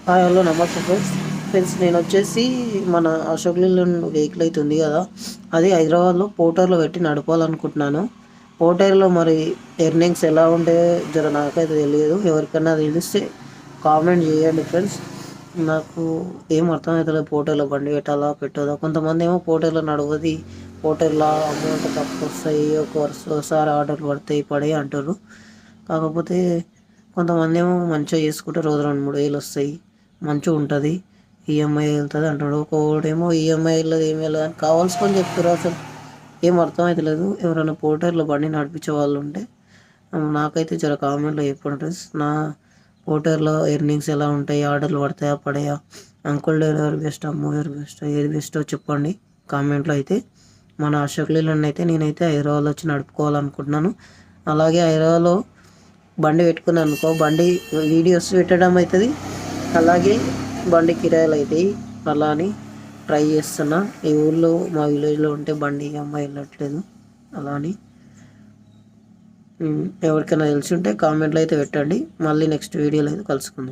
Hi hello నమస్తే friends నేను వచ్చేసి మన అశోక్ లేలాండ్ వెహికల్ అయితే ఉంది కదా, అది హైదరాబాద్లో పోర్టర్లో పెట్టి నడపాలనుకుంటున్నాను. పోర్టర్లో మరి ఎర్నింగ్స్ ఎలా ఉంటే జర నాకైతే తెలియదు. ఎవరికైనా తెలిస్తే కామెంట్ చేయండి ఫ్రెండ్స్. నాకు ఏం అర్థమవుతలేదు, పోర్టర్లో బండి పెట్టాలా. కొంతమంది ఏమో పోర్టర్లో నడవది, పోర్టర్లో అమౌంట్ తక్కువ వస్తాయి, ఒకసారి ఆర్డర్లు పడతాయి అంటారు. కాకపోతే కొంతమంది ఏమో మంచిగా చేసుకుంటే రోజు 2-3 వేలు వస్తాయి, మంచిగా ఉంటుంది, ఈఎంఐ వెళ్తుంది అంటాడు. ఒకడేమో ఈఎంఐ వెళ్ళదు, ఏమి వెళ్ళదు అని కావాల్సుకొని చెప్తారు. అసలు ఏం అర్థమవుతలేదు. ఎవరైనా పోర్టర్లో బండి నడిపించే వాళ్ళు ఉంటే నాకైతే జర కామెంట్లో చెప్పండి ఫ్రెండ్స్. నా పోర్టర్లో ఎర్నింగ్స్ ఎలా ఉంటాయి, ఆర్డర్లు పడతాయా. Uncle delivery best, movie best, ఏది బెస్టో చెప్పండి కామెంట్లో. అయితే మన అశోక్ లేలాండ్ అయితే నేనైతే హైదరాబాద్లో వచ్చి నడుపుకోవాలనుకుంటున్నాను. అలాగే హైదరాబాద్లో బండి పెట్టుకున్నాను అనుకో, బండి వీడియోస్ పెట్టడం అవుతుంది, అలాగే బండి కిరాయిలు అవుతాయి. అలా అని ట్రై చేస్తున్నా. ఈ ఊళ్ళో మా విలేజ్లో ఉంటే బండి అమ్మాయి వెళ్ళట్లేదు. అలా అని ఎవరికైనా తెలిసి ఉంటే కామెంట్లో అయితే పెట్టండి. మళ్ళీ నెక్స్ట్ వీడియోలో అయితే కలుసుకుందాం.